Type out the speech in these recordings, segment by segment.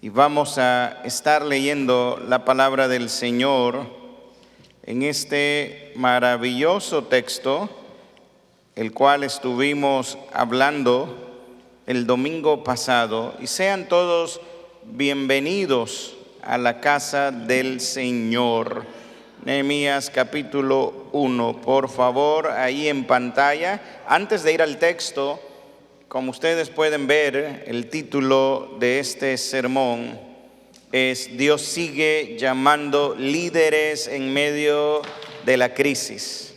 Y vamos a estar leyendo la palabra del Señor en este maravilloso texto, el cual estuvimos hablando el domingo pasado. Y sean todos bienvenidos a la casa del Señor. Nehemías capítulo 1, por favor, ahí en pantalla. Antes de ir al texto, como ustedes pueden ver, el título de este sermón es Dios sigue llamando líderes en medio de la crisis.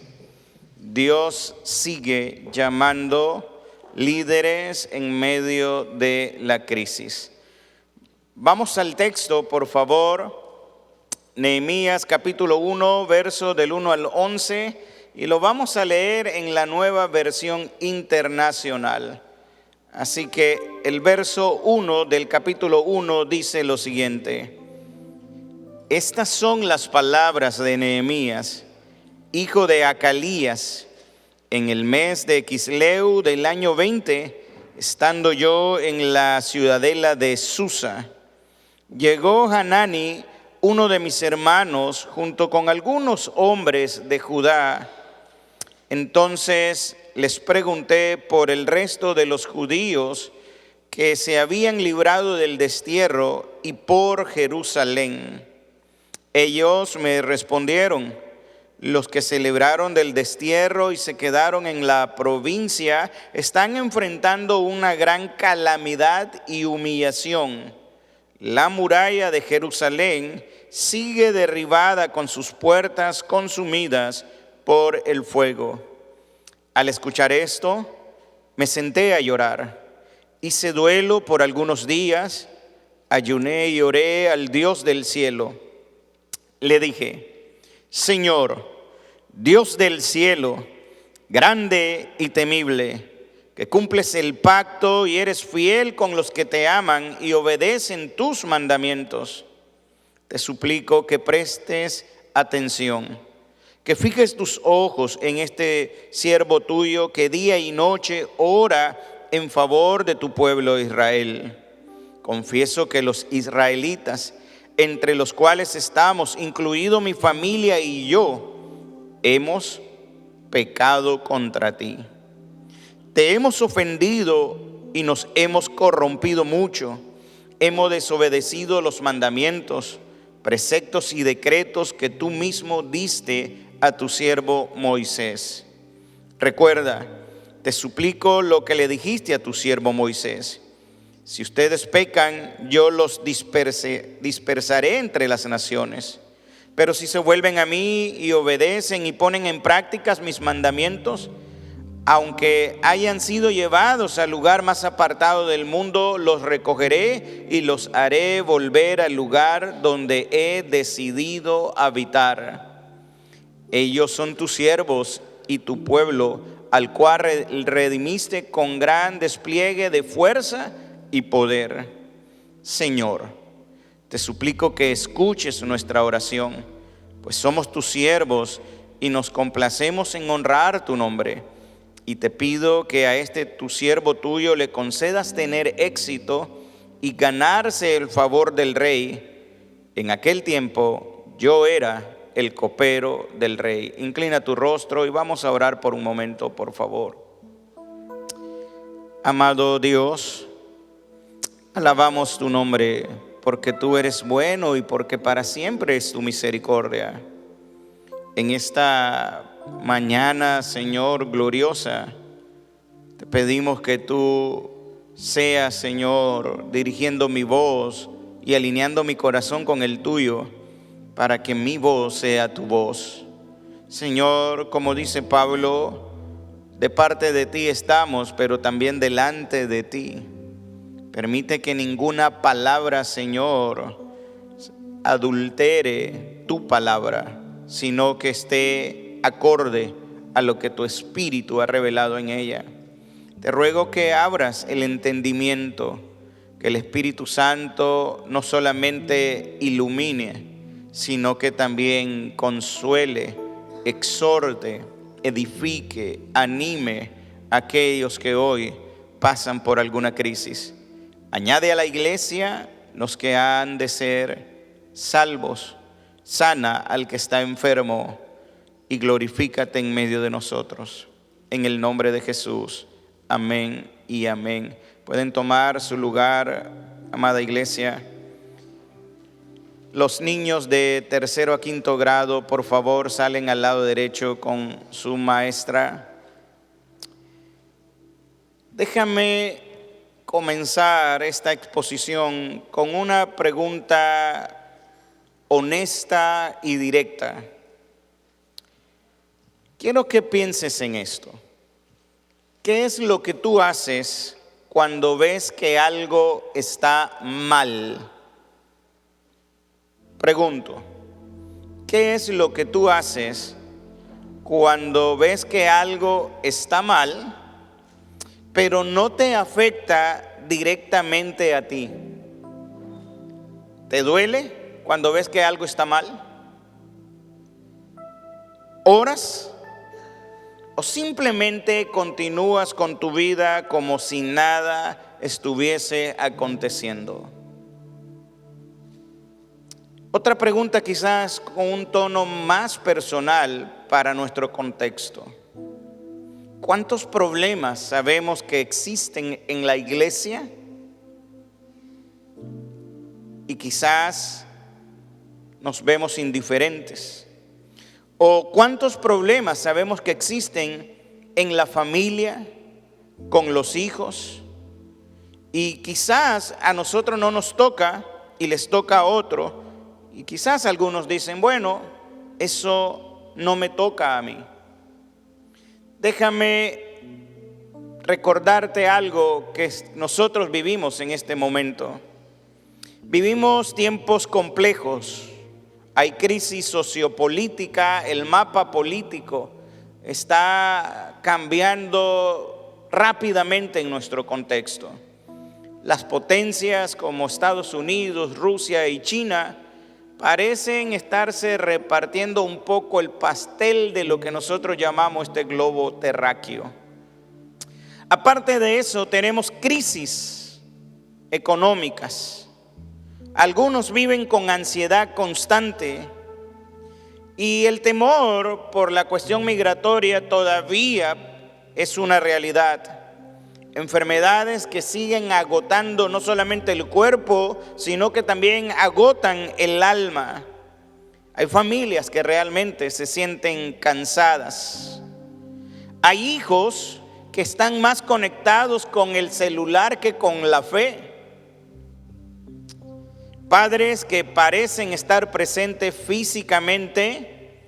Dios sigue llamando líderes en medio de la crisis. Vamos al texto, por favor. Nehemías capítulo 1, verso del 1 al 11, y lo vamos a leer en la Nueva Versión Internacional. Así que el verso 1 del capítulo 1 dice lo siguiente: Estas son las palabras de Nehemías, hijo de Acalías, en el mes de Quisleu del año 20, estando yo en la ciudadela de Susa. Llegó Hanani, uno de mis hermanos, junto con algunos hombres de Judá. Entonces les pregunté por el resto de los judíos que se habían librado del destierro y por Jerusalén. Ellos me respondieron: los que se libraron del destierro y se quedaron en la provincia están enfrentando una gran calamidad y humillación. La muralla de Jerusalén sigue derribada con sus puertas consumidas por el fuego. Al escuchar esto, me senté a llorar. Hice duelo por algunos días, ayuné y oré al Dios del cielo. Le dije: Señor, Dios del cielo, grande y temible, que cumples el pacto y eres fiel con los que te aman y obedecen tus mandamientos, te suplico que prestes atención, que fijes tus ojos en este siervo tuyo que día y noche ora en favor de tu pueblo Israel. Confieso que los israelitas, entre los cuales estamos, incluido mi familia y yo, hemos pecado contra ti. Te hemos ofendido y nos hemos corrompido mucho. Hemos desobedecido los mandamientos, preceptos y decretos que tú mismo diste a tu siervo Moisés. Recuerda, te suplico lo que le dijiste a tu siervo Moisés: si ustedes pecan, yo los dispersaré entre las naciones. Pero si se vuelven a mí y obedecen y ponen en práctica mis mandamientos, aunque hayan sido llevados al lugar más apartado del mundo, los recogeré y los haré volver al lugar donde he decidido habitar. Ellos son tus siervos y tu pueblo, al cual redimiste con gran despliegue de fuerza y poder. Señor, te suplico que escuches nuestra oración, pues somos tus siervos y nos complacemos en honrar tu nombre. Y te pido que a este tu siervo tuyo le concedas tener éxito y ganarse el favor del rey. En aquel tiempo yo era el copero del rey. Inclina tu rostro y vamos a orar por un momento, por favor. Amado Dios, alabamos tu nombre porque tú eres bueno y porque para siempre es tu misericordia. En esta mañana, Señor, gloriosa, te pedimos que tú seas, Señor, dirigiendo mi voz y alineando mi corazón con el tuyo, para que mi voz sea tu voz. Señor, como dice Pablo, de parte de ti estamos, pero también delante de ti. Permite que ninguna palabra, Señor, adultere tu palabra, sino que esté acorde a lo que tu Espíritu ha revelado en ella. Te ruego que abras el entendimiento, que el Espíritu Santo no solamente ilumine, sino que también consuele, exhorte, edifique, anime a aquellos que hoy pasan por alguna crisis. Añade a la iglesia los que han de ser salvos. Sana al que está enfermo y glorifícate en medio de nosotros. En el nombre de Jesús. Amén y amén. Pueden tomar su lugar, amada iglesia. Los niños de 3º a 5º grado, por favor, salen al lado derecho con su maestra. Déjame comenzar esta exposición con una pregunta honesta y directa. Quiero que pienses en esto. ¿Qué es lo que tú haces cuando ves que algo está mal? Pregunto, ¿qué es lo que tú haces cuando ves que algo está mal, pero no te afecta directamente a ti? ¿Te duele cuando ves que algo está mal? ¿Oras? ¿O simplemente continúas con tu vida como si nada estuviese aconteciendo? Otra pregunta, quizás con un tono más personal para nuestro contexto. ¿Cuántos problemas sabemos que existen en la iglesia? Y quizás nos vemos indiferentes. ¿O cuántos problemas sabemos que existen en la familia, con los hijos? Y quizás a nosotros no nos toca y les toca a otro. Y quizás algunos dicen, bueno, eso no me toca a mí. Déjame recordarte algo que nosotros vivimos en este momento. Vivimos tiempos complejos. Hay crisis sociopolítica, el mapa político está cambiando rápidamente en nuestro contexto. Las potencias como Estados Unidos, Rusia y China parecen estarse repartiendo un poco el pastel de lo que nosotros llamamos este globo terráqueo. Aparte de eso, tenemos crisis económicas. Algunos viven con ansiedad constante y el temor por la cuestión migratoria todavía es una realidad. Enfermedades que siguen agotando no solamente el cuerpo, sino que también agotan el alma. Hay familias que realmente se sienten cansadas. Hay hijos que están más conectados con el celular que con la fe. Padres que parecen estar presentes físicamente,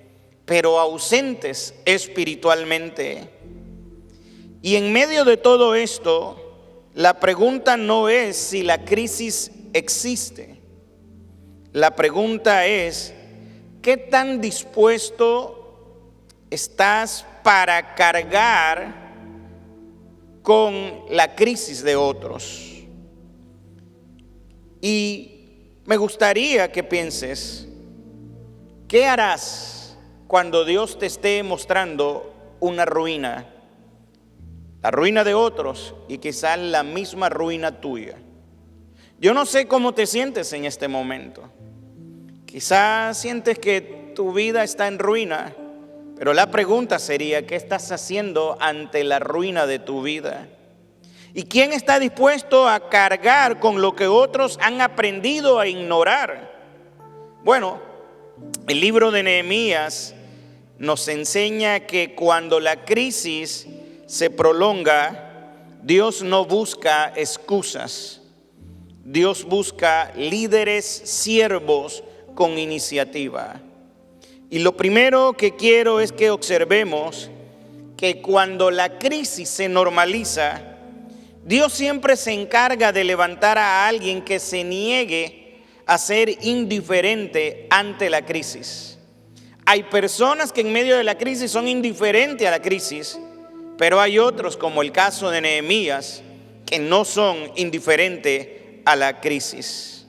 pero ausentes espiritualmente. Y en medio de todo esto, la pregunta no es si la crisis existe. La pregunta es, ¿qué tan dispuesto estás para cargar con la crisis de otros? Y me gustaría que pienses, ¿qué harás cuando Dios te esté mostrando una ruina? La ruina de otros y quizás la misma ruina tuya. Yo no sé cómo te sientes en este momento. Quizás sientes que tu vida está en ruina, pero la pregunta sería, ¿qué estás haciendo ante la ruina de tu vida? ¿Y quién está dispuesto a cargar con lo que otros han aprendido a ignorar? Bueno, el libro de Nehemías nos enseña que cuando la crisis se prolonga, Dios no busca excusas. Dios busca líderes, siervos con iniciativa. Y lo primero que quiero es que observemos que cuando la crisis se normaliza, Dios siempre se encarga de levantar a alguien que se niegue a ser indiferente ante la crisis. Hay personas que en medio de la crisis son indiferentes a la crisis, pero hay otros, como el caso de Nehemías, que no son indiferentes a la crisis.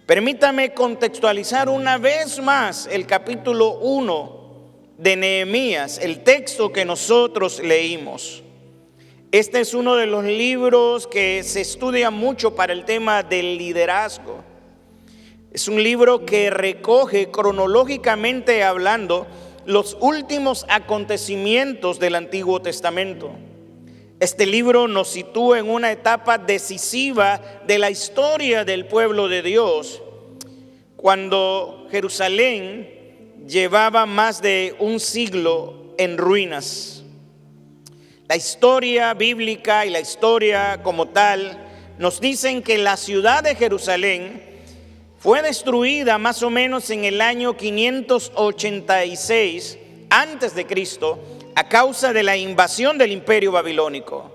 Permítame contextualizar una vez más el capítulo 1 de Nehemías, el texto que nosotros leímos. Este es uno de los libros que se estudia mucho para el tema del liderazgo. Es un libro que recoge cronológicamente hablando los últimos acontecimientos del Antiguo Testamento. Este libro nos sitúa en una etapa decisiva de la historia del pueblo de Dios, cuando Jerusalén llevaba más de un siglo en ruinas. La historia bíblica y la historia como tal nos dicen que la ciudad de Jerusalén fue destruida más o menos en el año 586 antes de Cristo a causa de la invasión del imperio babilónico.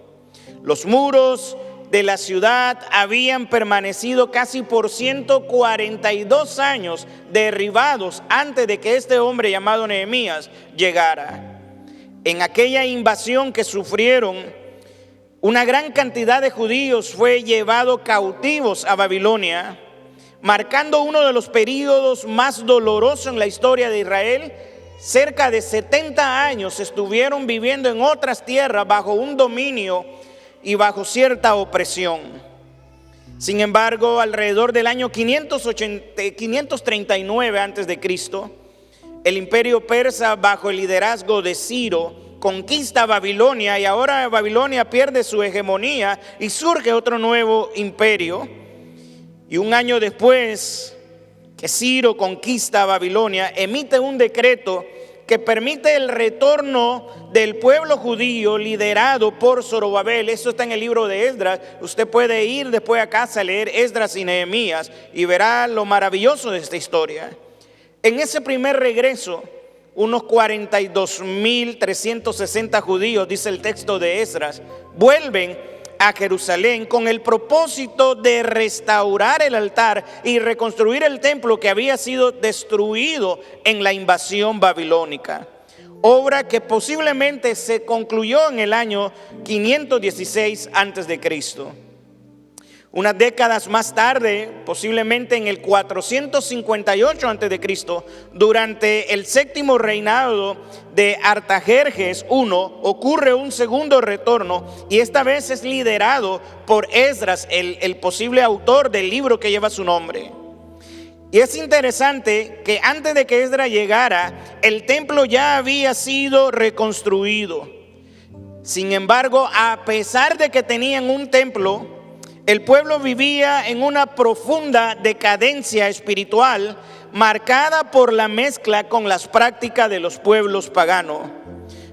Los muros de la ciudad habían permanecido casi por 142 años derribados antes de que este hombre llamado Nehemías llegara. En aquella invasión que sufrieron, una gran cantidad de judíos fue llevado cautivos a Babilonia, marcando uno de los períodos más dolorosos en la historia de Israel. Cerca de 70 años estuvieron viviendo en otras tierras bajo un dominio y bajo cierta opresión. Sin embargo, alrededor del año 539 a.C., el imperio persa, bajo el liderazgo de Ciro, conquista Babilonia, y ahora Babilonia pierde su hegemonía y surge otro nuevo imperio. Y un año después que Ciro conquista Babilonia, emite un decreto que permite el retorno del pueblo judío liderado por Zorobabel. Esto está en el libro de Esdras. Usted puede ir después a casa a leer Esdras y Nehemías y verá lo maravilloso de esta historia. En ese primer regreso, unos 42.360 judíos, dice el texto de Esdras, vuelven a Jerusalén con el propósito de restaurar el altar y reconstruir el templo que había sido destruido en la invasión babilónica. Obra que posiblemente se concluyó en el año 516 a.C. Unas décadas más tarde, posiblemente en el 458 a.C., durante el séptimo reinado de Artajerjes I, ocurre un segundo retorno, y esta vez es liderado por Esdras, el posible autor del libro que lleva su nombre. Y es interesante que antes de que Esdras llegara, el templo ya había sido reconstruido. Sin embargo, a pesar de que tenían un templo, el pueblo vivía en una profunda decadencia espiritual, marcada por la mezcla con las prácticas de los pueblos paganos.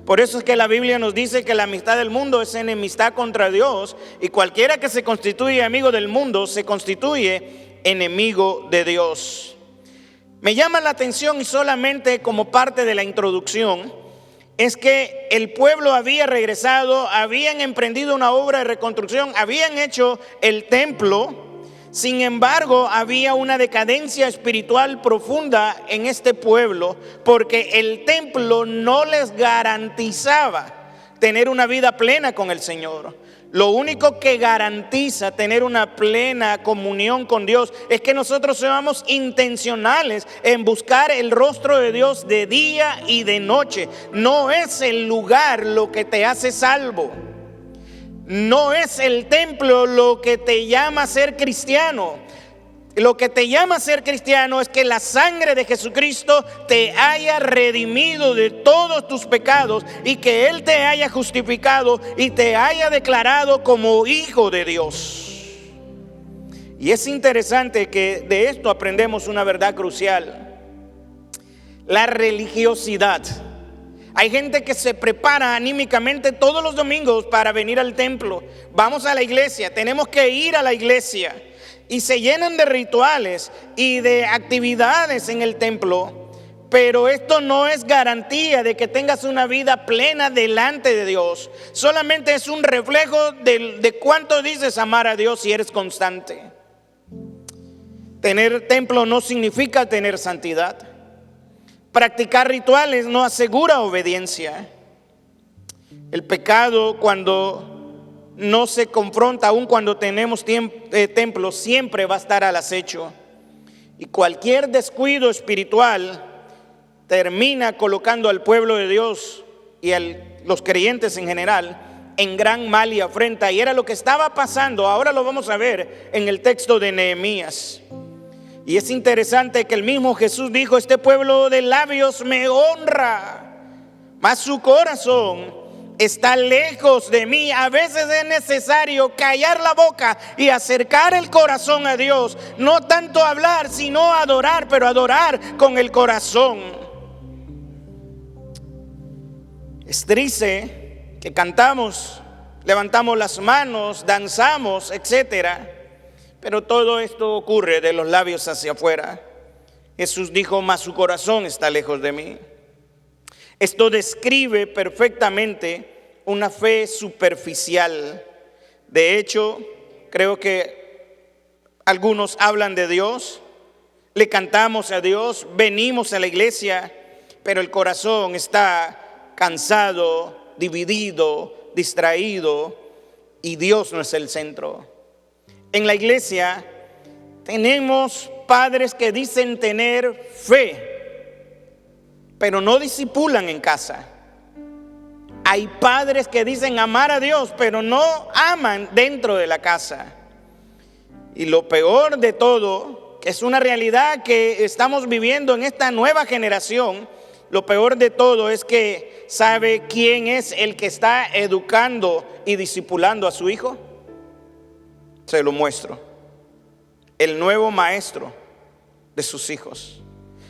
Por eso es que la Biblia nos dice que la amistad del mundo es enemistad contra Dios, y cualquiera que se constituye amigo del mundo se constituye enemigo de Dios. Me llama la atención, y solamente como parte de la introducción, es que el pueblo había regresado, habían emprendido una obra de reconstrucción, habían hecho el templo. Sin embargo, había una decadencia espiritual profunda en este pueblo, porque el templo no les garantizaba tener una vida plena con el Señor. Lo único que garantiza tener una plena comunión con Dios es que nosotros seamos intencionales en buscar el rostro de Dios de día y de noche. No es el lugar lo que te hace salvo. No es el templo lo que te llama a ser cristiano. Lo que te llama a ser cristiano es que la sangre de Jesucristo te haya redimido de todos tus pecados, y que Él te haya justificado y te haya declarado como hijo de Dios. Y es interesante que de esto aprendemos una verdad crucial: la religiosidad. Hay gente que se prepara anímicamente todos los domingos para venir al templo. Vamos a la iglesia, tenemos que ir a la iglesia. Y se llenan de rituales y de actividades en el templo, pero esto no es garantía de que tengas una vida plena delante de Dios. Solamente es un reflejo de cuánto dices amar a Dios si eres constante. Tener templo no significa tener santidad. Practicar rituales no asegura obediencia. El pecado, cuando no se confronta, aun cuando tenemos templo, siempre va a estar al acecho. Y cualquier descuido espiritual termina colocando al pueblo de Dios y a los creyentes en general en gran mal y afrenta. Y era lo que estaba pasando. Ahora lo vamos a ver en el texto de Nehemías. Y es interesante que el mismo Jesús dijo: este pueblo de labios me honra, mas su corazón está lejos de mí. A veces es necesario callar la boca y acercar el corazón a Dios. No tanto hablar, sino adorar, pero adorar con el corazón. Es triste que cantamos, levantamos las manos, danzamos, etcétera, pero todo esto ocurre de los labios hacia afuera. Jesús dijo: mas su corazón está lejos de mí. Esto describe perfectamente una fe superficial. De hecho, creo que algunos hablan de Dios, le cantamos a Dios, venimos a la iglesia, pero el corazón está cansado, dividido, distraído, y Dios no es el centro. En la iglesia tenemos padres que dicen tener fe, pero no discipulan en casa. Hay padres que dicen amar a Dios, pero no aman dentro de la casa. Y lo peor de todo, que es una realidad que estamos viviendo en esta nueva generación, lo peor de todo es que ¿sabe quién es el que está educando y discipulando a su hijo? Se lo muestro: el nuevo maestro de sus hijos.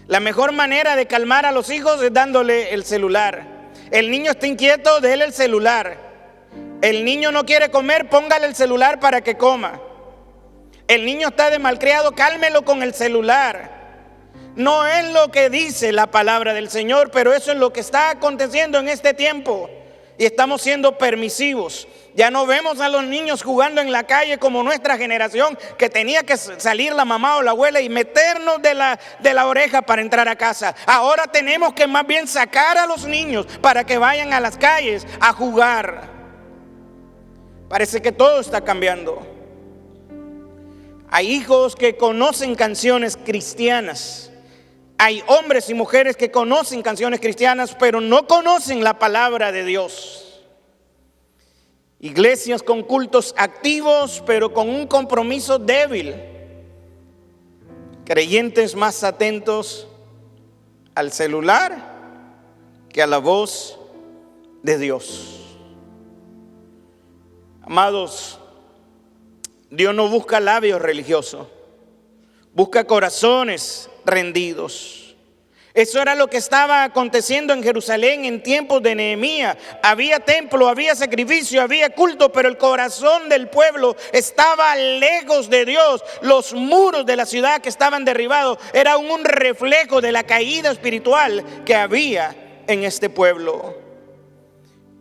La mejor manera de calmar a los hijos es dándole el celular. El niño está inquieto, déle el celular. El niño no quiere comer, póngale el celular para que coma. El niño está de malcriado, cálmelo con el celular. No es lo que dice la palabra del Señor, pero eso es lo que está aconteciendo en este tiempo. Y estamos siendo permisivos. Ya no vemos a los niños jugando en la calle como nuestra generación, que tenía que salir la mamá o la abuela y meternos de la oreja para entrar a casa. Ahora tenemos que más bien sacar a los niños para que vayan a las calles a jugar. Parece que todo está cambiando. Hay hijos que conocen canciones cristianas. Hay hombres y mujeres que conocen canciones cristianas, pero no conocen la palabra de Dios. Iglesias con cultos activos, pero con un compromiso débil. Creyentes más atentos al celular que a la voz de Dios. Amados, Dios no busca labios religiosos, busca corazones rendidos. Eso era lo que estaba aconteciendo en Jerusalén en tiempos de Nehemías. Había templo, había sacrificio, había culto, pero el corazón del pueblo estaba lejos de Dios. Los muros de la ciudad que estaban derribados eran un reflejo de la caída espiritual que había en este pueblo.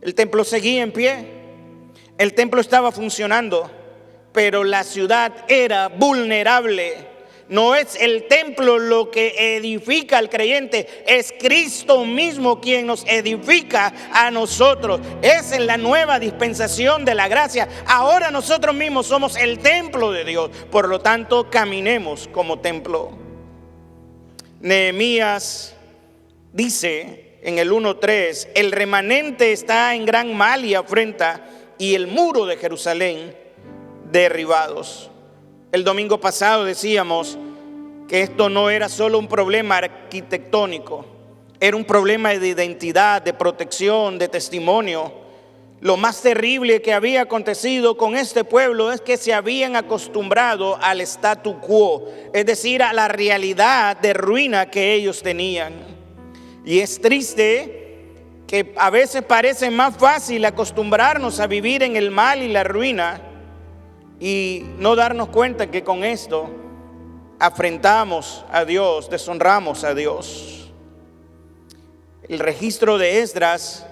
El templo seguía en pie, el templo estaba funcionando, pero la ciudad era vulnerable. No es el templo lo que edifica al creyente, es Cristo mismo quien nos edifica a nosotros. Es en la nueva dispensación de la gracia. Ahora nosotros mismos somos el templo de Dios, por lo tanto caminemos como templo. Nehemías dice en el 1:3: el remanente está en gran mal y afrenta, y el muro de Jerusalén derribados. El domingo pasado decíamos que esto no era solo un problema arquitectónico, era un problema de identidad, de protección, de testimonio. Lo más terrible que había acontecido con este pueblo es que se habían acostumbrado al statu quo, es decir, a la realidad de ruina que ellos tenían. Y es triste que a veces parece más fácil acostumbrarnos a vivir en el mal y la ruina y no darnos cuenta que con esto afrentamos a Dios, deshonramos a Dios. El registro de Esdras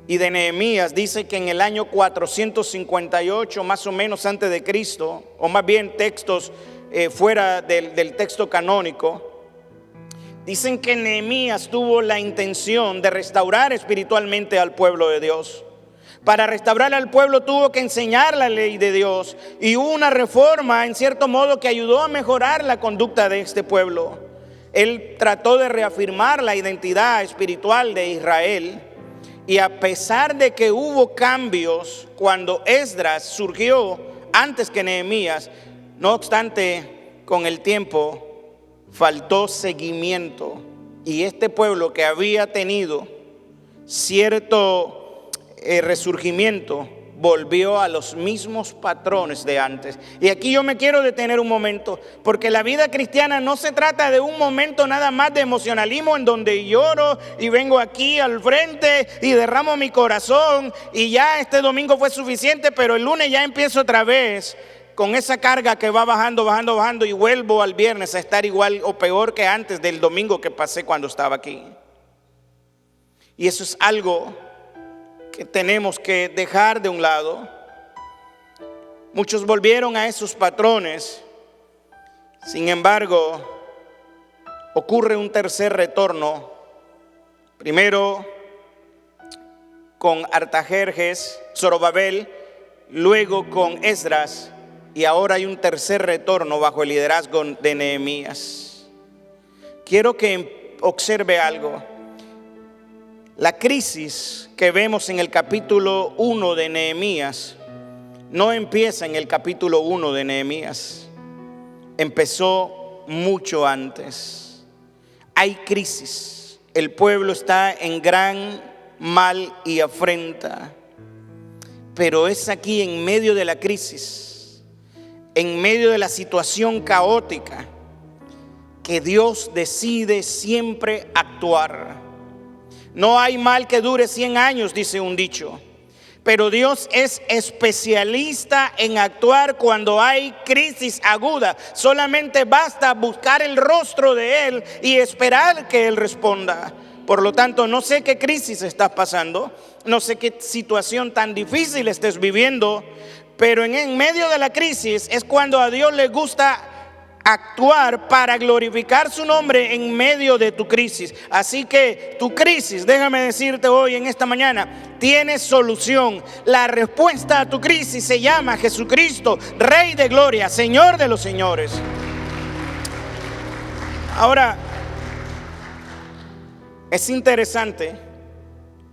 y de Nehemías dice que en el año 458, más o menos antes de Cristo, o más bien textos fuera del texto canónico, dicen que Nehemías tuvo la intención de restaurar espiritualmente al pueblo de Dios. Para restaurar al pueblo tuvo que enseñar la ley de Dios, y hubo una reforma en cierto modo que ayudó a mejorar la conducta de este pueblo. Él trató de reafirmar la identidad espiritual de Israel, y a pesar de que hubo cambios cuando Esdras surgió antes que Nehemías, no obstante, con el tiempo faltó seguimiento. Y este pueblo que había tenido cierto resurgimiento, volvió a los mismos patrones de antes. Y aquí yo me quiero detener un momento, porque la vida cristiana no se trata de un momento nada más de emocionalismo en donde lloro y vengo aquí al frente y derramo mi corazón y ya este domingo fue suficiente, pero el lunes ya empiezo otra vez con esa carga que va bajando y vuelvo al viernes a estar igual o peor que antes del domingo que pasé cuando estaba aquí. Y eso es algo que tenemos que dejar de un lado. Muchos volvieron a esos patrones. Sin embargo, ocurre un tercer retorno. Primero con Artajerjes, Zorobabel, luego con Esdras, y ahora hay un tercer retorno bajo el liderazgo de Nehemías. Quiero que observe algo. La crisis que vemos en el capítulo 1 de Nehemías no empieza en el capítulo 1 de Nehemías. Empezó mucho antes. Hay crisis. El pueblo está en gran mal y afrenta. Pero es aquí en medio de la crisis, en medio de la situación caótica, que Dios decide siempre actuar. No hay mal que dure 100 años, dice un dicho. Pero Dios es especialista en actuar cuando hay crisis aguda. Solamente basta buscar el rostro de Él y esperar que Él responda. Por lo tanto, no sé qué crisis estás pasando, no sé qué situación tan difícil estés viviendo, pero en medio de la crisis es cuando a Dios le gusta actuar para glorificar su nombre en medio de tu crisis. Así que tu crisis, déjame decirte hoy en esta mañana, tiene solución. La respuesta a tu crisis se llama Jesucristo, Rey de gloria, Señor de los señores. Ahora, es interesante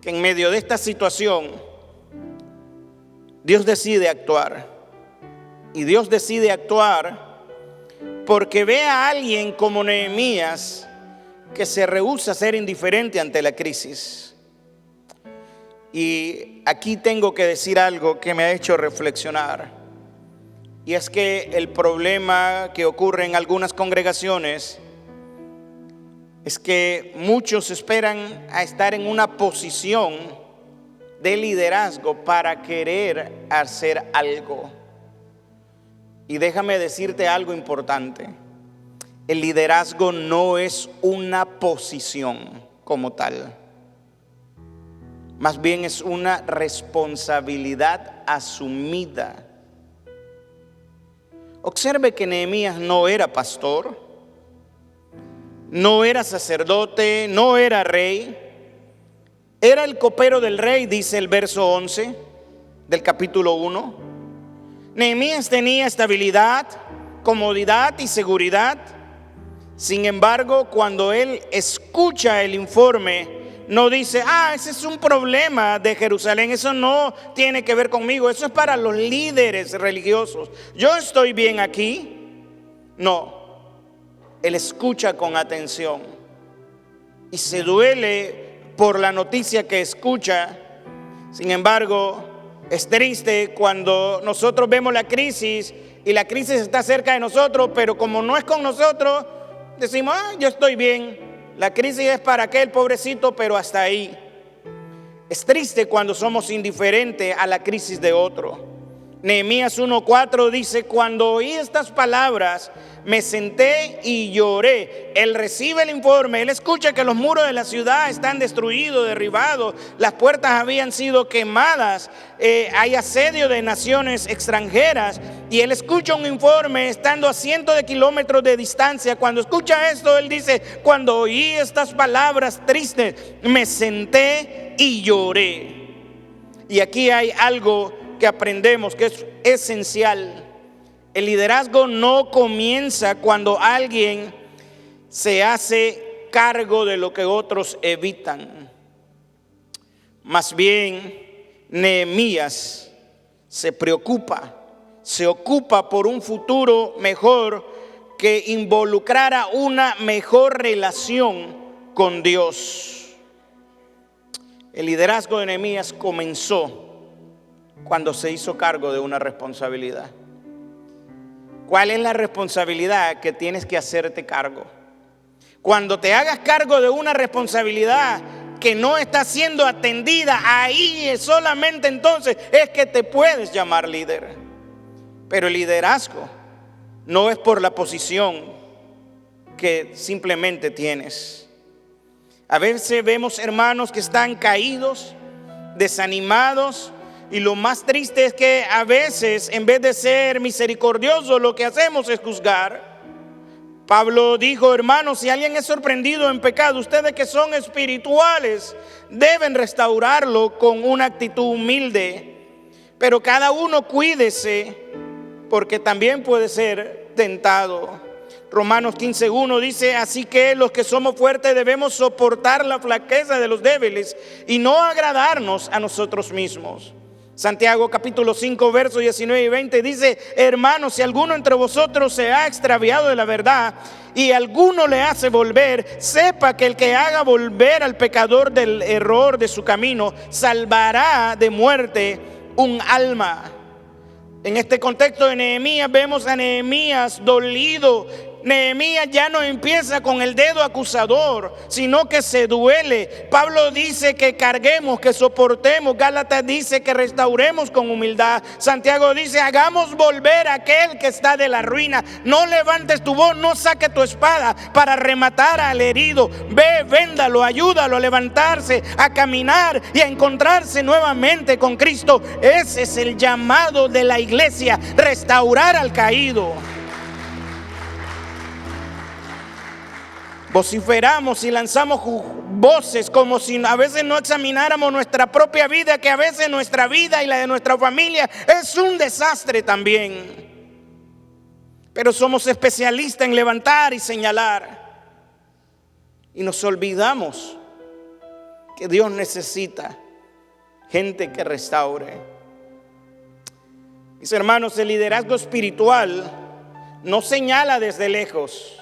que en medio de esta situación Dios decide actuar. Y Dios decide actuar porque ve a alguien como Nehemías que se rehúsa a ser indiferente ante la crisis. Y aquí tengo que decir algo que me ha hecho reflexionar. Y es que el problema que ocurre en algunas congregaciones es que muchos esperan a estar en una posición de liderazgo para querer hacer algo. Y déjame decirte algo importante. El liderazgo no es una posición como tal. Más bien es una responsabilidad asumida. Observe que Nehemías no era pastor, no era sacerdote, no era rey. Era el copero del rey, dice el verso 11 del capítulo 1. Nehemías tenía estabilidad, comodidad y seguridad. Sin embargo, cuando él escucha el informe, no dice, ese es un problema de Jerusalén, eso no tiene que ver conmigo, eso es para los líderes religiosos. Yo estoy bien aquí. No, él escucha con atención y se duele por la noticia que escucha. Sin embargo, es triste cuando nosotros vemos la crisis y la crisis está cerca de nosotros, pero como no es con nosotros, decimos, yo estoy bien. La crisis es para aquel pobrecito, pero hasta ahí. Es triste cuando somos indiferentes a la crisis de otro. Nehemías 1:4 dice, cuando oí estas palabras, me senté y lloré. Él recibe el informe, él escucha que los muros de la ciudad están destruidos, derribados, las puertas habían sido quemadas, hay asedio de naciones extranjeras, y él escucha un informe estando a cientos de kilómetros de distancia. Cuando escucha esto, él dice, cuando oí estas palabras tristes, me senté y lloré. Y aquí hay algo que aprendemos que es esencial. El liderazgo no comienza cuando alguien se hace cargo de lo que otros evitan. Más bien, Nehemías se preocupa, se ocupa por un futuro mejor que involucrara una mejor relación con Dios. El liderazgo de Nehemías comenzó cuando se hizo cargo de una responsabilidad. ¿Cuál es la responsabilidad que tienes que hacerte cargo? Cuando te hagas cargo de una responsabilidad que no está siendo atendida, ahí es solamente entonces es que te puedes llamar líder. Pero el liderazgo no es por la posición que simplemente tienes. A veces vemos hermanos que están caídos, desanimados, y lo más triste es que a veces, en vez de ser misericordiosos, lo que hacemos es juzgar. Pablo dijo: hermanos, si alguien es sorprendido en pecado, ustedes que son espirituales deben restaurarlo con una actitud humilde. Pero cada uno cuídese, porque también puede ser tentado. Romanos 15:1 dice: así que los que somos fuertes debemos soportar la flaqueza de los débiles y no agradarnos a nosotros mismos. Santiago capítulo 5 versos 19 y 20 dice: hermanos, si alguno entre vosotros se ha extraviado de la verdad y alguno le hace volver, sepa que el que haga volver al pecador del error de su camino salvará de muerte un alma. En este contexto de Nehemías vemos a Nehemías dolido. Nehemías ya no empieza con el dedo acusador, sino que se duele. Pablo dice que carguemos, que soportemos. Gálatas dice que restauremos con humildad. Santiago dice: hagamos volver a aquel que está de la ruina. No levantes tu voz, no saque tu espada para rematar al herido. Ve, véndalo, ayúdalo a levantarse, a caminar y a encontrarse nuevamente con Cristo. Ese es el llamado de la iglesia: restaurar al caído. Vociferamos y lanzamos voces como si a veces no examináramos nuestra propia vida, que a veces nuestra vida y la de nuestra familia es un desastre también. Pero somos especialistas en levantar y señalar, y nos olvidamos que Dios necesita gente que restaure. Mis hermanos, el liderazgo espiritual no señala desde lejos.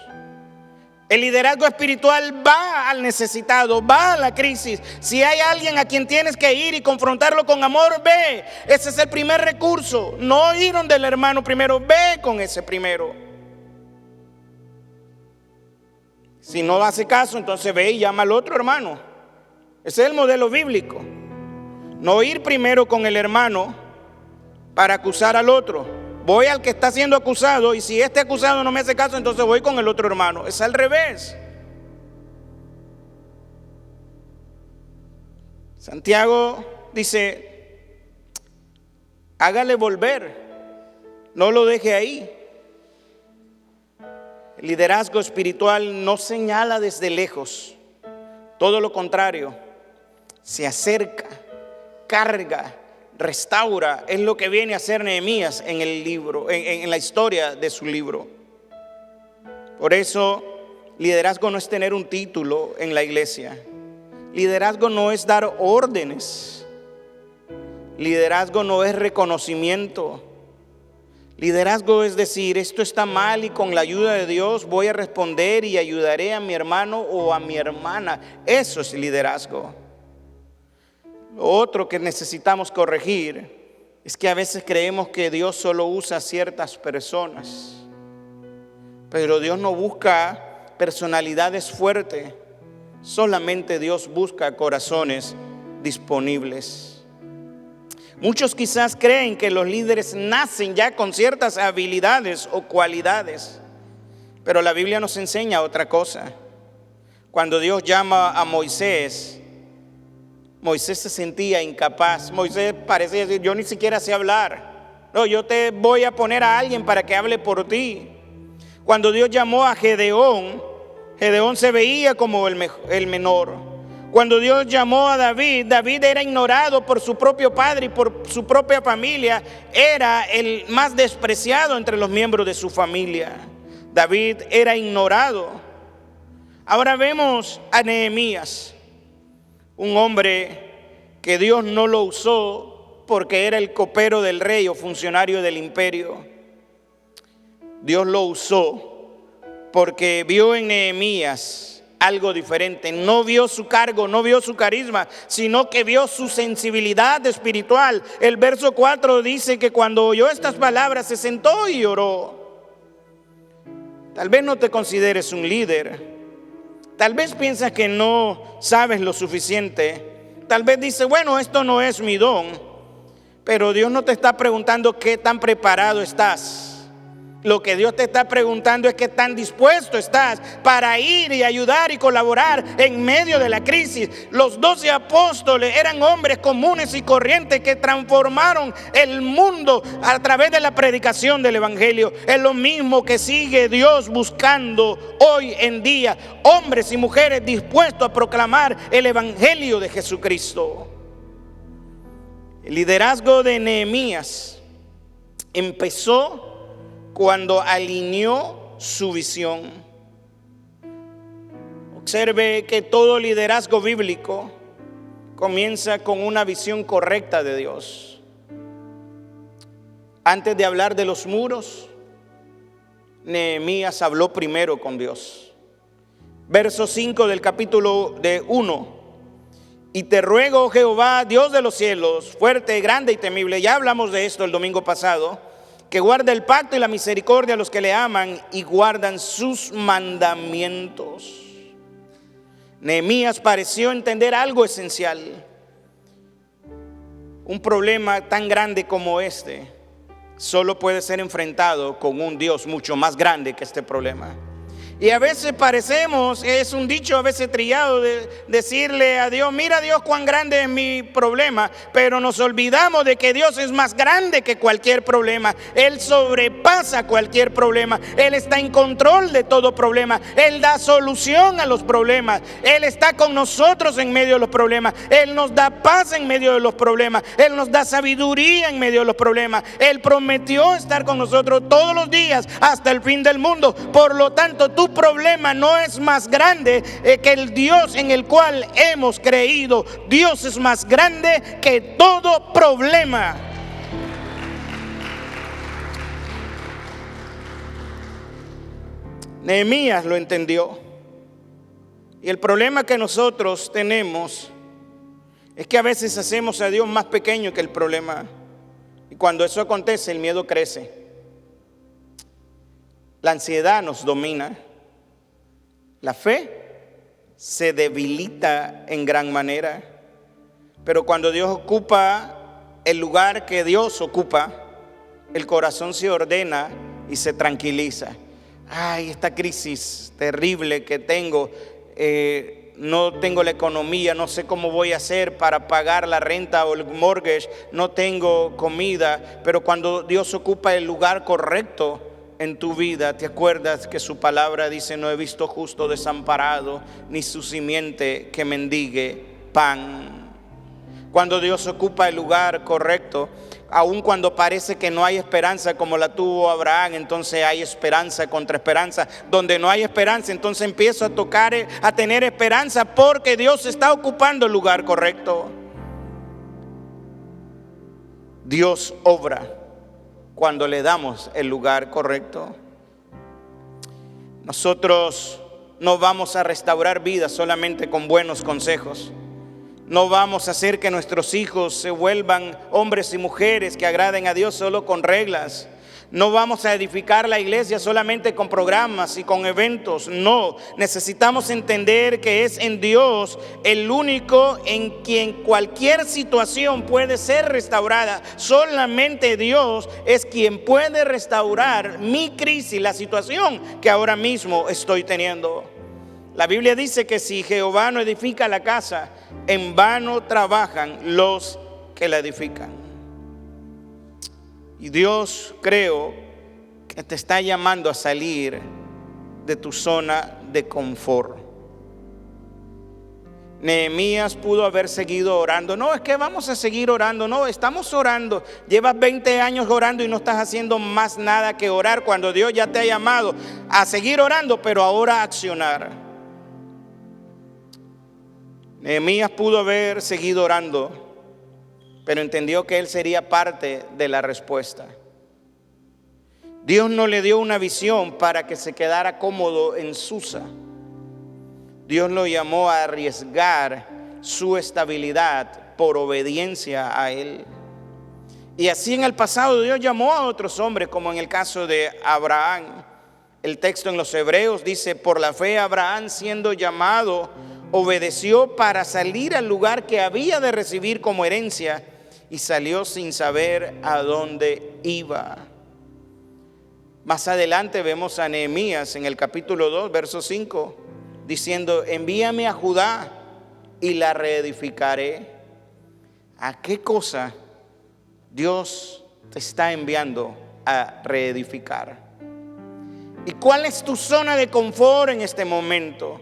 El liderazgo espiritual va al necesitado, va a la crisis. Si hay alguien a quien tienes que ir y confrontarlo con amor, ve. Ese es el primer recurso. No ir donde el hermano primero, ve con ese primero. Si no hace caso, entonces ve y llama al otro hermano. Ese es el modelo bíblico. No ir primero con el hermano para acusar al otro. Voy al que está siendo acusado, y si este acusado no me hace caso, entonces voy con el otro hermano. Es al revés. Santiago dice: hágale volver, no lo deje ahí. El liderazgo espiritual no señala desde lejos, todo lo contrario, se acerca, carga, restaura. Es lo que viene a hacer Nehemías en el libro, en la historia de su libro. Por eso, liderazgo no es tener un título en la iglesia. Liderazgo no es dar órdenes. Liderazgo no es reconocimiento. Liderazgo es decir: esto está mal y con la ayuda de Dios voy a responder y ayudaré a mi hermano o a mi hermana. Eso es liderazgo. Lo otro que necesitamos corregir es que a veces creemos que Dios solo usa a ciertas personas, pero Dios no busca personalidades fuertes, solamente Dios busca corazones disponibles. Muchos quizás creen que los líderes nacen ya con ciertas habilidades o cualidades, pero la Biblia nos enseña otra cosa. Cuando Dios llama a Moisés, Moisés se sentía incapaz. Moisés parecía decir: yo ni siquiera sé hablar. No, yo te voy a poner a alguien para que hable por ti. Cuando Dios llamó a Gedeón, Gedeón se veía como el menor. Cuando Dios llamó a David, David era ignorado por su propio padre y por su propia familia. Era el más despreciado entre los miembros de su familia. David era ignorado. Ahora vemos a Nehemías, un hombre que Dios no lo usó porque era el copero del rey o funcionario del imperio. Dios lo usó porque vio en Nehemías algo diferente. No vio su cargo, no vio su carisma, sino que vio su sensibilidad espiritual. El verso 4 dice que cuando oyó estas palabras se sentó y oró. Tal vez no te consideres un líder. Tal vez piensas que no sabes lo suficiente. Tal vez dices, bueno, esto no es mi don. Pero Dios no te está preguntando qué tan preparado estás. Lo que Dios te está preguntando es qué tan dispuesto estás para ir y ayudar y colaborar en medio de la crisis. Los 12 apóstoles eran hombres comunes y corrientes que transformaron el mundo a través de la predicación del evangelio. Es lo mismo que sigue Dios buscando hoy en día, hombres y mujeres dispuestos a proclamar el evangelio de Jesucristo. El liderazgo de Nehemías empezó cuando alineó su visión. Observe que todo liderazgo bíblico comienza con una visión correcta de Dios. Antes de hablar de los muros, Nehemías habló primero con Dios. Verso 5 del capítulo 1. Y te ruego, Jehová, Dios de los cielos, fuerte, grande y temible. Ya hablamos de esto el domingo pasado. Que guarda el pacto y la misericordia a los que le aman y guardan sus mandamientos. Nehemías pareció entender algo esencial. Un problema tan grande como este solo puede ser enfrentado con un Dios mucho más grande que este problema. Y a veces parecemos, es un dicho a veces trillado de decirle a Dios, mira Dios cuán grande es mi problema, pero nos olvidamos de que Dios es más grande que cualquier problema. Él sobrepasa cualquier problema, Él está en control de todo problema, Él da solución a los problemas, Él está con nosotros en medio de los problemas, Él nos da paz en medio de los problemas, Él nos da sabiduría en medio de los problemas. Él prometió estar con nosotros todos los días hasta el fin del mundo. Por lo tanto, tu problema no es más grande que el Dios en el cual hemos creído. Dios es más grande que todo problema. Nehemías lo entendió. Y el problema que nosotros tenemos es que a veces hacemos a Dios más pequeño que el problema. Y cuando eso acontece, el miedo crece. La ansiedad nos domina. La fe se debilita en gran manera. Pero cuando Dios ocupa el lugar que Dios ocupa, el corazón se ordena y se tranquiliza. Ay, esta crisis terrible que tengo, no tengo la economía, no sé cómo voy a hacer para pagar la renta o el mortgage, no tengo comida. Pero cuando Dios ocupa el lugar correcto en tu vida, te acuerdas que su palabra dice, no he visto justo desamparado, ni su simiente que mendigue pan. Cuando Dios ocupa el lugar correcto, aun cuando parece que no hay esperanza como la tuvo Abraham, entonces hay esperanza contra esperanza. Donde no hay esperanza, entonces empiezo a tener esperanza, porque Dios está ocupando el lugar correcto. Dios obra cuando le damos el lugar correcto. Nosotros no vamos a restaurar vidas solamente con buenos consejos. No vamos a hacer que nuestros hijos se vuelvan hombres y mujeres que agraden a Dios solo con reglas. No vamos a edificar la iglesia solamente con programas y con eventos. No, necesitamos entender que es en Dios el único en quien cualquier situación puede ser restaurada. Solamente Dios es quien puede restaurar mi crisis, la situación que ahora mismo estoy teniendo. La Biblia dice que si Jehová no edifica la casa, en vano trabajan los que la edifican. Y Dios, creo que te está llamando a salir de tu zona de confort. Nehemías pudo haber seguido orando. No, es que vamos a seguir orando. No, estamos orando. Llevas 20 años orando y no estás haciendo más nada que orar, cuando Dios ya te ha llamado a seguir orando, pero ahora a accionar. Nehemías pudo haber seguido orando, pero entendió que él sería parte de la respuesta. Dios no le dio una visión para que se quedara cómodo en Susa. Dios lo llamó a arriesgar su estabilidad por obediencia a Él. Y así en el pasado Dios llamó a otros hombres, como en el caso de Abraham. El texto en los Hebreos dice: por la fe Abraham, siendo llamado, obedeció para salir al lugar que había de recibir como herencia, y salió sin saber a dónde iba. Más adelante vemos a Nehemías en el capítulo 2, verso 5, diciendo: envíame a Judá y la reedificaré. ¿A qué cosa Dios te está enviando a reedificar? ¿Y cuál es tu zona de confort en este momento?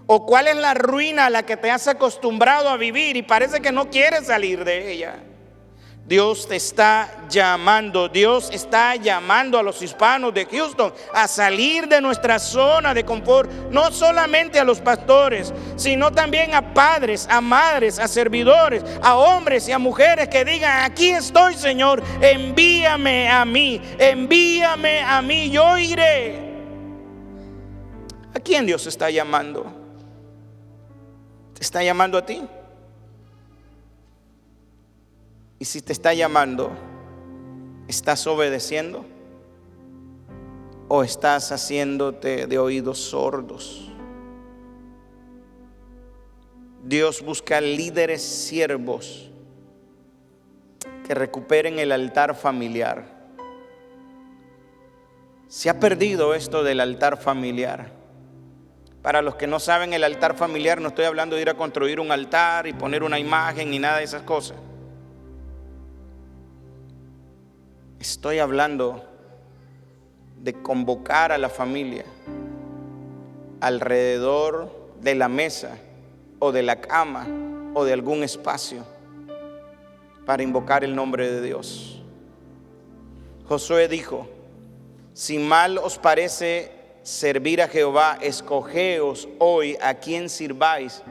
¿O cuál es la ruina a la que te has acostumbrado a vivir y parece que no quieres salir de ella? Dios te está llamando, Dios está llamando a los hispanos de Houston a salir de nuestra zona de confort. No solamente a los pastores, sino también a padres, a madres, a servidores, a hombres y a mujeres que digan: aquí estoy, Señor, envíame a mí, yo iré. ¿A quién Dios está llamando? ¿Te está llamando a ti? Y si te está llamando, ¿estás obedeciendo? ¿O estás haciéndote de oídos sordos? Dios busca líderes siervos que recuperen el altar familiar. Se ha perdido esto del altar familiar. Para los que no saben, el altar familiar, no estoy hablando de ir a construir un altar y poner una imagen ni nada de esas cosas. Estoy hablando de convocar a la familia alrededor de la mesa o de la cama o de algún espacio para invocar el nombre de Dios. Josué dijo: si mal os parece servir a Jehová, escogeos hoy a quién sirváis,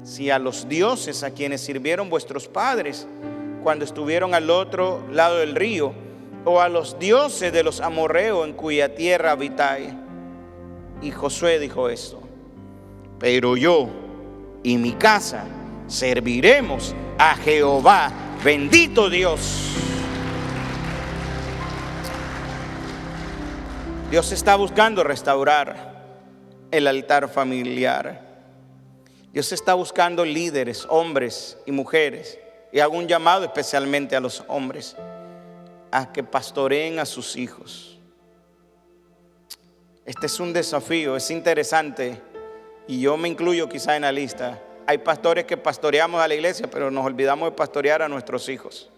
si a los dioses a quienes sirvieron vuestros padres cuando estuvieron al otro lado del río, o a los dioses de los amorreos en cuya tierra habitáis. Y Josué dijo esto: pero yo y mi casa serviremos a Jehová. Bendito Dios. Dios está buscando restaurar el altar familiar. Dios está buscando líderes, hombres y mujeres, y hago un llamado especialmente a los hombres, a que pastoreen a sus hijos. Este es un desafío, es interesante, y yo me incluyo quizá en la lista. Hay pastores que pastoreamos a la iglesia, pero nos olvidamos de pastorear a nuestros hijos.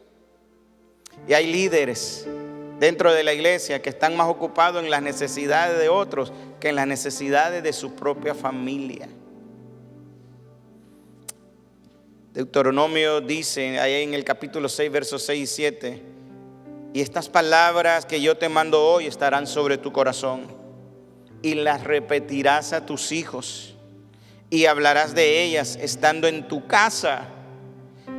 Y hay líderes dentro de la iglesia que están más ocupados en las necesidades de otros que en las necesidades de su propia familia. Deuteronomio dice ahí en el capítulo 6, versos 6 y 7: y estas palabras que yo te mando hoy estarán sobre tu corazón, y las repetirás a tus hijos, y hablarás de ellas estando en tu casa,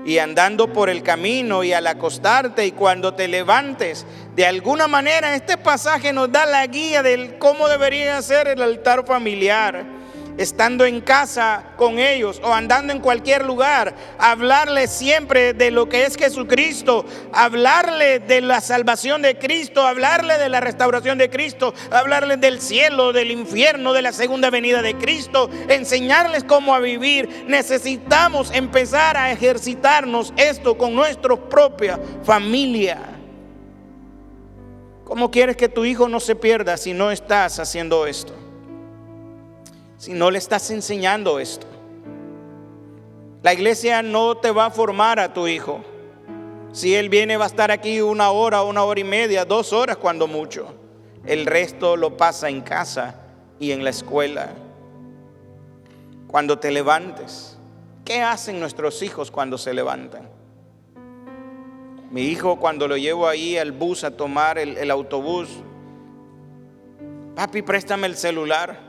y andando por el camino, y al acostarte, y cuando te levantes. De alguna manera este pasaje nos da la guía de cómo debería ser el altar familiar. Estando en casa con ellos o andando en cualquier lugar, hablarles siempre de lo que es Jesucristo, hablarle de la salvación de Cristo, hablarle de la restauración de Cristo, hablarles del cielo, del infierno, de la segunda venida de Cristo, enseñarles cómo a vivir. Necesitamos empezar a ejercitarnos esto con nuestra propia familia. ¿Cómo quieres que tu hijo no se pierda si no estás haciendo esto? Si no le estás enseñando esto. La iglesia no te va a formar a tu hijo. Si él viene, va a estar aquí 1 hora, 1 hora y media, 2 horas cuando mucho. El resto lo pasa en casa y en la escuela. Cuando te levantes, ¿qué hacen nuestros hijos cuando se levantan? Mi hijo, cuando lo llevo ahí al bus a tomar el autobús: papi, préstame el celular.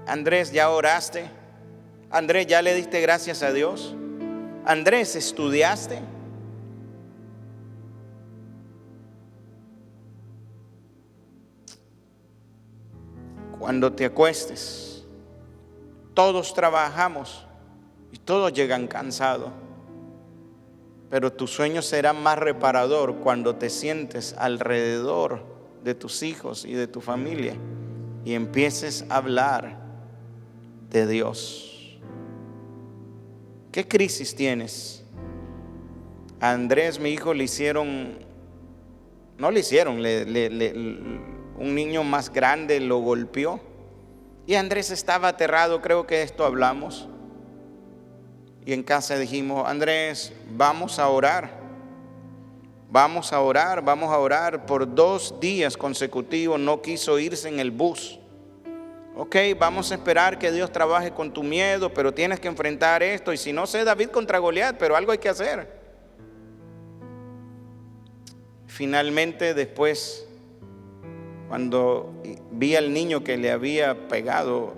Andrés, ¿ya oraste? Andrés, ¿ya le diste gracias a Dios? Andrés, ¿estudiaste? cuando te acuestes. Todos trabajamos y todos llegan cansados, pero tu sueño será más reparador cuando te sientes alrededor de tus hijos y de tu familia y empieces a hablar de Dios. ¿Qué crisis tienes? A Andrés, mi hijo, un niño más grande lo golpeó y Andrés estaba aterrado. Creo que de esto hablamos y en casa dijimos: Andrés, vamos a orar. Vamos a orar. Por 2 días consecutivos no quiso irse en el bus. Ok, vamos a esperar que Dios trabaje con tu miedo, pero tienes que enfrentar esto. Y si no sé, David contra Goliat, pero algo hay que hacer. Finalmente, después, cuando vi al niño que le había pegado,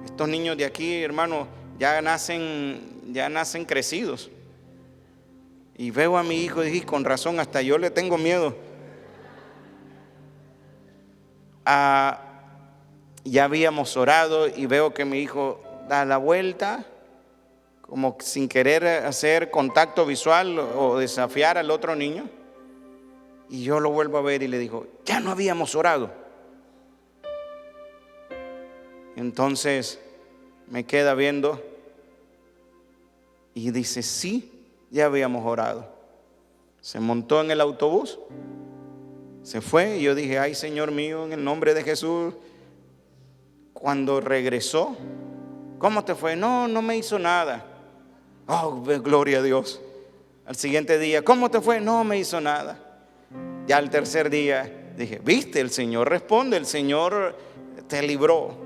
estos niños de aquí, hermano, ya nacen crecidos. Y veo a mi hijo y dije: con razón, hasta yo le tengo miedo. Ya habíamos orado y veo que mi hijo da la vuelta, como sin querer hacer contacto visual o desafiar al otro niño. Y yo lo vuelvo a ver y le digo: ya no habíamos orado. Entonces me queda viendo y dice: sí, ya habíamos orado. Se montó en el autobús, se fue y yo dije: ay, Señor mío, en el nombre de Jesús. Cuando regresó: ¿cómo te fue? No me hizo nada. Oh, gloria a Dios. Al siguiente día: ¿cómo te fue? No me hizo nada. Ya al tercer día dije: viste, el Señor responde, el Señor te libró.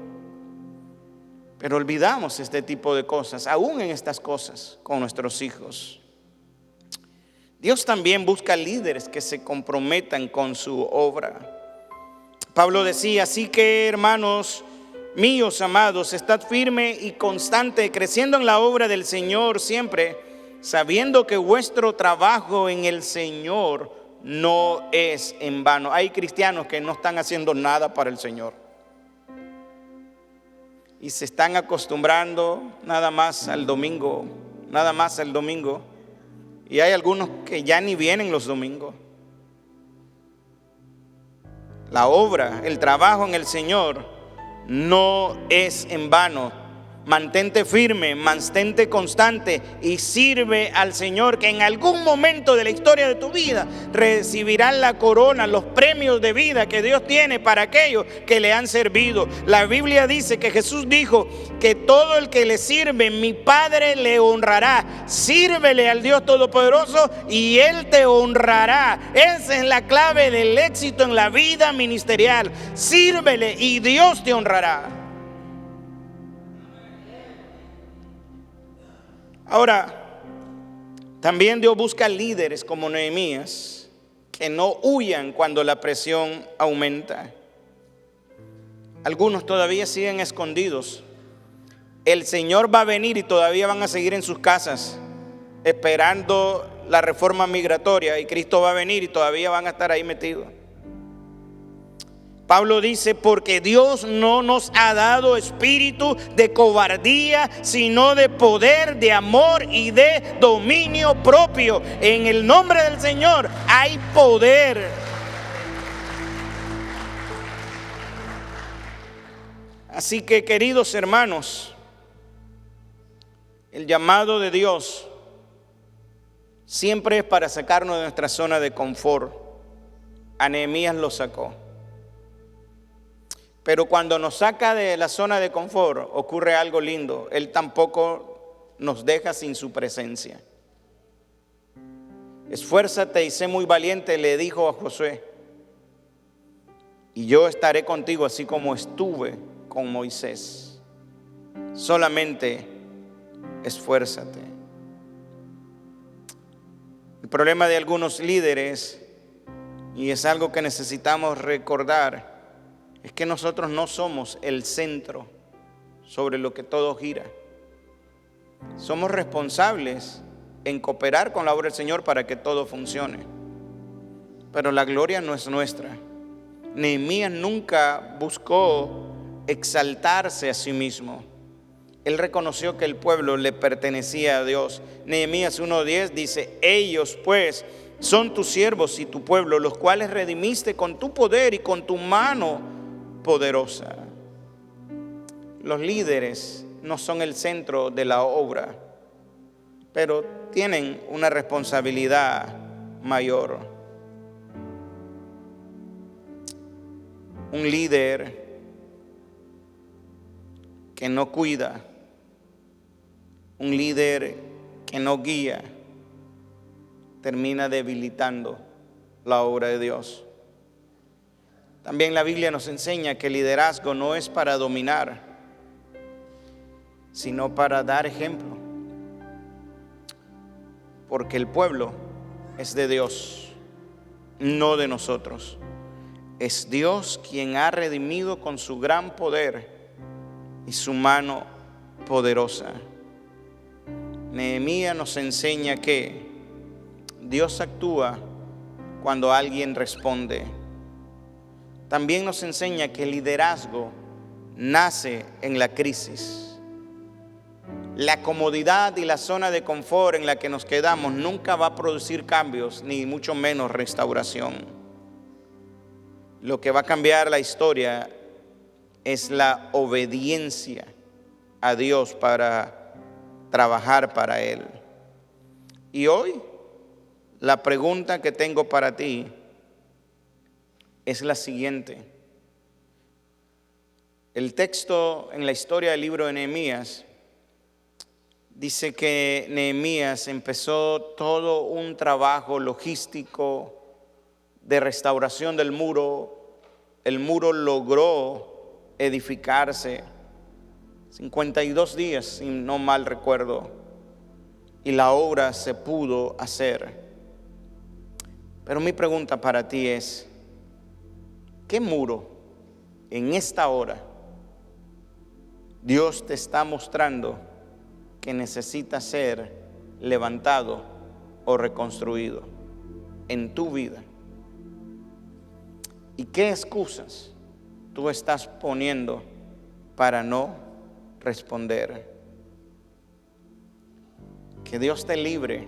Pero olvidamos este tipo de cosas, aún en estas cosas con nuestros hijos. Dios también busca líderes que se comprometan con su obra. Pablo decía: así que, hermanos míos amados, estad firme y constante, creciendo en la obra del Señor siempre, sabiendo que vuestro trabajo en el Señor no es en vano. Hay cristianos que no están haciendo nada para el Señor y se están acostumbrando nada más al domingo. Y hay algunos que ya ni vienen los domingos. La obra, el trabajo en el Señor no es en vano. Mantente firme, mantente constante y sirve al Señor, que en algún momento de la historia de tu vida recibirán la corona, los premios de vida que Dios tiene para aquellos que le han servido. La Biblia dice que Jesús dijo que todo el que le sirve, mi Padre le honrará. Sírvele al Dios Todopoderoso y Él te honrará. Esa es la clave del éxito en la vida ministerial. Sírvele y Dios te honrará. Ahora, también Dios busca líderes como Nehemías que no huyan cuando la presión aumenta. Algunos todavía siguen escondidos. El Señor va a venir y todavía van a seguir en sus casas esperando la reforma migratoria, y Cristo va a venir y todavía van a estar ahí metidos. Pablo dice: porque Dios no nos ha dado espíritu de cobardía, sino de poder, de amor y de dominio propio. En el nombre del Señor hay poder. Así que, queridos hermanos, el llamado de Dios siempre es para sacarnos de nuestra zona de confort. A Nehemías lo sacó. Pero cuando nos saca de la zona de confort, ocurre algo lindo. Él tampoco nos deja sin su presencia. Esfuérzate y sé muy valiente, le dijo a Josué, y yo estaré contigo así como estuve con Moisés. Solamente esfuérzate. El problema de algunos líderes, y es algo que necesitamos recordar, es que nosotros no somos el centro sobre lo que todo gira. Somos responsables en cooperar con la obra del Señor para que todo funcione, pero la gloria no es nuestra. Nehemías nunca buscó exaltarse a sí mismo. Él reconoció que el pueblo le pertenecía a Dios. Nehemías 1:10 dice: ellos pues son tus siervos y tu pueblo, los cuales redimiste con tu poder y con tu mano poderosa. Los líderes no son el centro de la obra, pero tienen una responsabilidad mayor. Un líder que no cuida, un líder que no guía, termina debilitando la obra de Dios. También la Biblia nos enseña que el liderazgo no es para dominar, sino para dar ejemplo. Porque el pueblo es de Dios, no de nosotros. Es Dios quien ha redimido con su gran poder y su mano poderosa. Nehemías nos enseña que Dios actúa cuando alguien responde. También nos enseña que el liderazgo nace en la crisis. La comodidad y la zona de confort en la que nos quedamos nunca va a producir cambios, ni mucho menos restauración. Lo que va a cambiar la historia es la obediencia a Dios para trabajar para Él. Y hoy la pregunta que tengo para ti es la siguiente. El texto en la historia del libro de Nehemías dice que Nehemías empezó todo un trabajo logístico de restauración del muro. El muro logró edificarse 52 días, si no mal recuerdo, y la obra se pudo hacer. Pero mi pregunta para ti es: ¿qué muro en esta hora Dios te está mostrando que necesita ser levantado o reconstruido en tu vida? ¿Y qué excusas tú estás poniendo para no responder? Que Dios te libre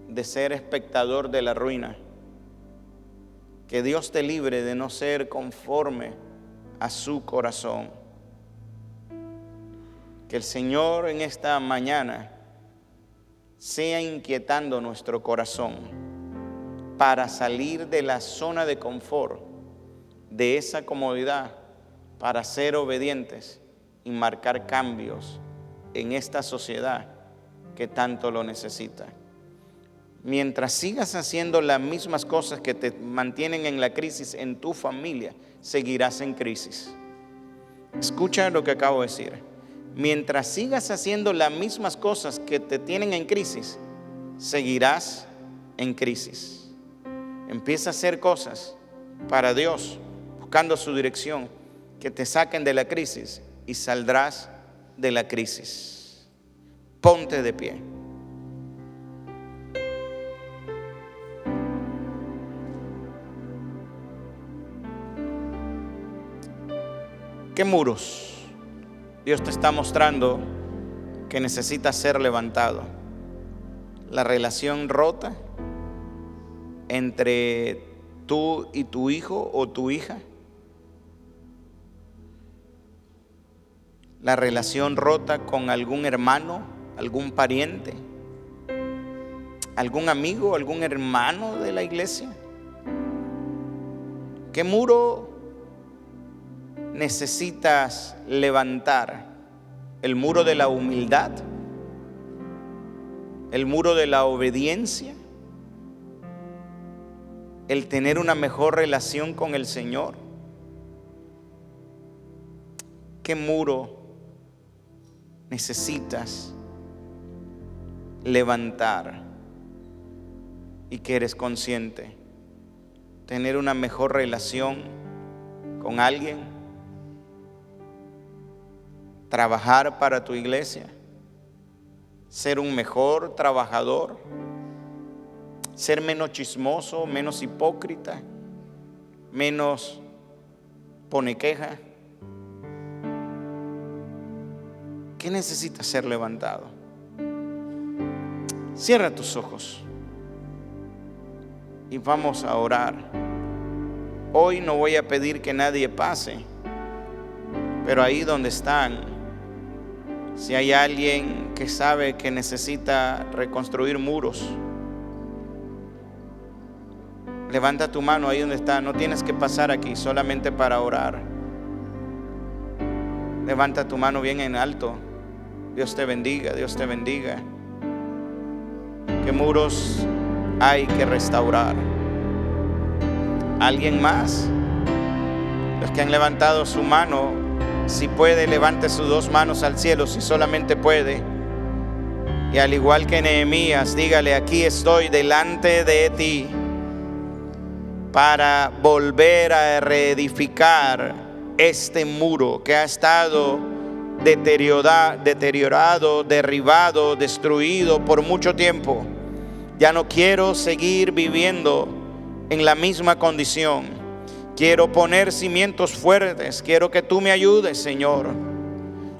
de ser espectador de la ruina. Que Dios te libre de no ser conforme a su corazón. Que el Señor en esta mañana sea inquietando nuestro corazón para salir de la zona de confort, de esa comodidad, para ser obedientes y marcar cambios en esta sociedad que tanto lo necesita. Mientras sigas haciendo las mismas cosas que te mantienen en la crisis en tu familia, seguirás en crisis. Escucha lo que acabo de decir. Mientras sigas haciendo las mismas cosas que te tienen en crisis, seguirás en crisis. Empieza a hacer cosas para Dios, buscando su dirección, que te saquen de la crisis y saldrás de la crisis. Ponte de pie. ¿Qué muros Dios te está mostrando que necesita ser levantado? La relación rota entre tú y tu hijo o tu hija. La relación rota con algún hermano, algún pariente, algún amigo, algún hermano de la iglesia. ¿Qué muro necesitas levantar? ¿El muro de la humildad? ¿El muro de la obediencia? ¿El tener una mejor relación con el Señor? ¿Qué muro necesitas levantar y que eres consciente? ¿Tener una mejor relación con alguien? ¿Trabajar para tu iglesia? ¿Ser un mejor trabajador? ¿Ser menos chismoso, menos hipócrita, menos pone queja? ¿Qué necesita ser levantado? Cierra tus ojos y vamos a orar. Hoy no voy a pedir que nadie pase, pero ahí donde están, si hay alguien que sabe que necesita reconstruir muros, levanta tu mano ahí donde está. No tienes que pasar aquí solamente para orar. Levanta tu mano bien en alto. Dios te bendiga, Dios te bendiga. ¿Qué muros hay que restaurar? ¿Alguien más? Los que han levantado su mano, si puede, levante sus dos manos al cielo, si solamente puede. Y al igual que Nehemías, dígale: aquí estoy delante de ti para volver a reedificar este muro que ha estado deteriorado, derribado, destruido por mucho tiempo. Ya no quiero seguir viviendo en la misma condición. Quiero poner cimientos fuertes. Quiero que tú me ayudes, Señor.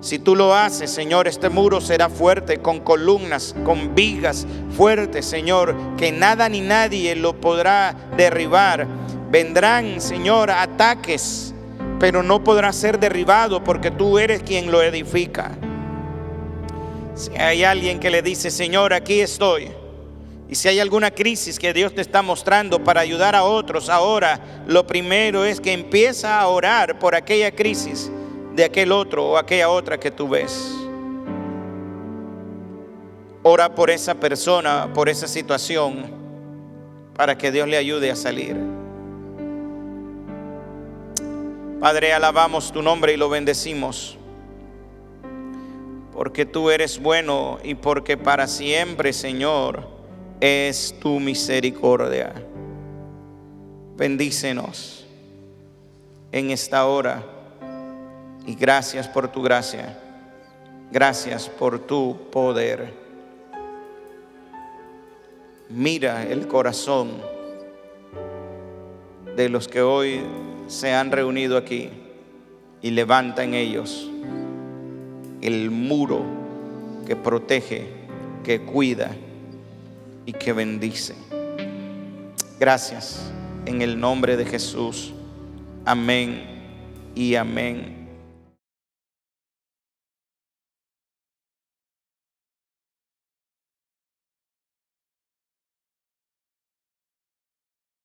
Si tú lo haces, Señor, este muro será fuerte, con columnas, con vigas fuertes, Señor, que nada ni nadie lo podrá derribar. Vendrán, Señor, ataques, pero no podrá ser derribado porque tú eres quien lo edifica. Si hay alguien que le dice: Señor, aquí estoy. Y si hay alguna crisis que Dios te está mostrando para ayudar a otros ahora, lo primero es que empieza a orar por aquella crisis de aquel otro o aquella otra que tú ves. Ora por esa persona, por esa situación, para que Dios le ayude a salir. Padre, alabamos tu nombre y lo bendecimos, porque tú eres bueno y porque para siempre, Señor, es tu misericordia. Bendícenos en esta hora y gracias por tu gracia. Gracias por tu poder. Mira el corazón de los que hoy se han reunido aquí y levanta en ellos el muro que protege, que cuida y que bendice. Gracias en el nombre de Jesús. Amén y amén.